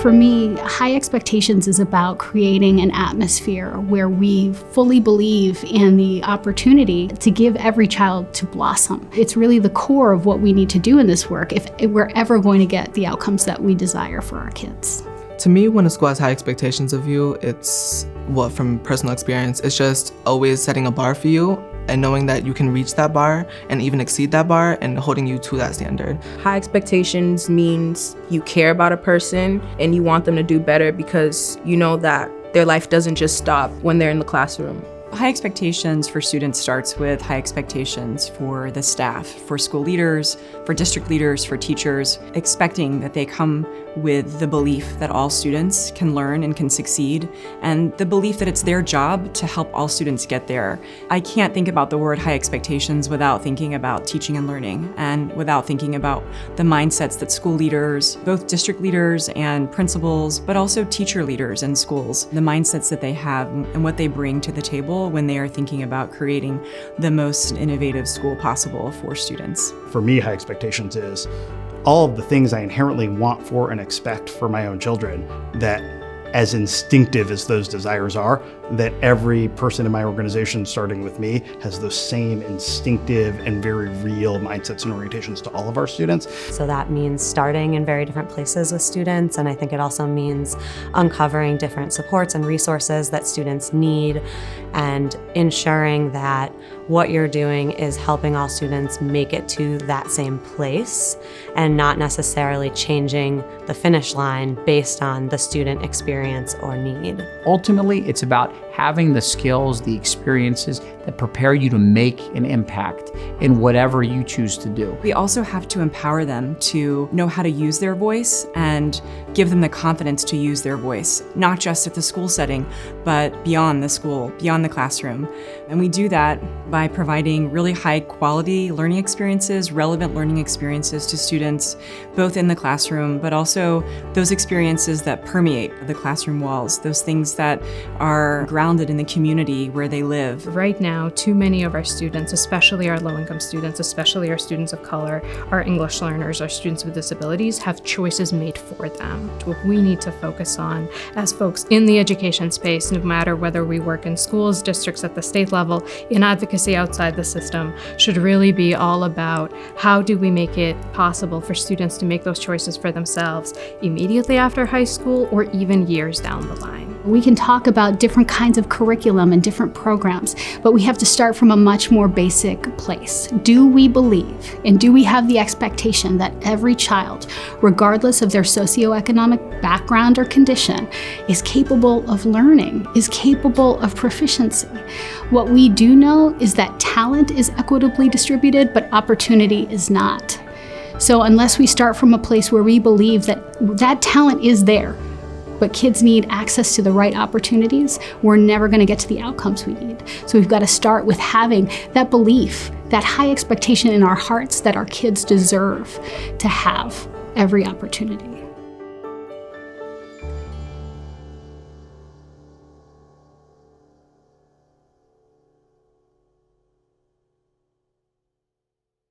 For me, high expectations is about creating an atmosphere where we fully believe in the opportunity to give every child to blossom. It's really the core of what we need to do in this work if we're ever going to get the outcomes that we desire for our kids. To me, when a school has high expectations of you, it's, from personal experience, it's just always setting a bar for you and knowing that you can reach that bar and even exceed that bar and holding you to that standard. High expectations means you care about a person and you want them to do better because you know that their life doesn't just stop when they're in the classroom. High expectations for students starts with high expectations for the staff, for school leaders, for district leaders, for teachers, expecting that they come with the belief that all students can learn and can succeed, and the belief that it's their job to help all students get there. I can't think about the word high expectations without thinking about teaching and learning, and without thinking about the mindsets that school leaders, both district leaders and principals, but also teacher leaders in schools, the mindsets that they have and what they bring to the table when they are thinking about creating the most innovative school possible for students. For me, high expectations is all of the things I inherently want for and expect for my own children, that as instinctive as those desires are, that every person in my organization, starting with me, has those same instinctive and very real mindsets and orientations to all of our students. So that means starting in very different places with students, and I think it also means uncovering different supports and resources that students need, and ensuring that what you're doing is helping all students make it to that same place and not necessarily changing the finish line based on the student experience or need. Ultimately, it's about having the skills, the experiences that prepare you to make an impact in whatever you choose to do. We also have to empower them to know how to use their voice and give them the confidence to use their voice, not just at the school setting, but beyond the school, beyond the classroom. And we do that by providing really high quality learning experiences, relevant learning experiences to students, both in the classroom, but also those experiences that permeate the classroom walls, those things that are grounded in the community where they live. Right now, too many of our students, especially our low-income students, especially our students of color, our English learners, our students with disabilities, have choices made for them. What we need to focus on as folks in the education space, no matter whether we work in schools, districts at the state level, in advocacy outside the system, should really be all about how do we make it possible for students to make those choices for themselves immediately after high school or even years down the line. We can talk about different kinds of curriculum and different programs, but we have to start from a much more basic place. Do we believe and do we have the expectation that every child, regardless of their socioeconomic background or condition, is capable of learning, is capable of proficiency? What we do know is that talent is equitably distributed, but opportunity is not. So unless we start from a place where we believe that that talent is there, but kids need access to the right opportunities, we're never going to get to the outcomes we need. So we've got to start with having that belief, that high expectation in our hearts that our kids deserve to have every opportunity.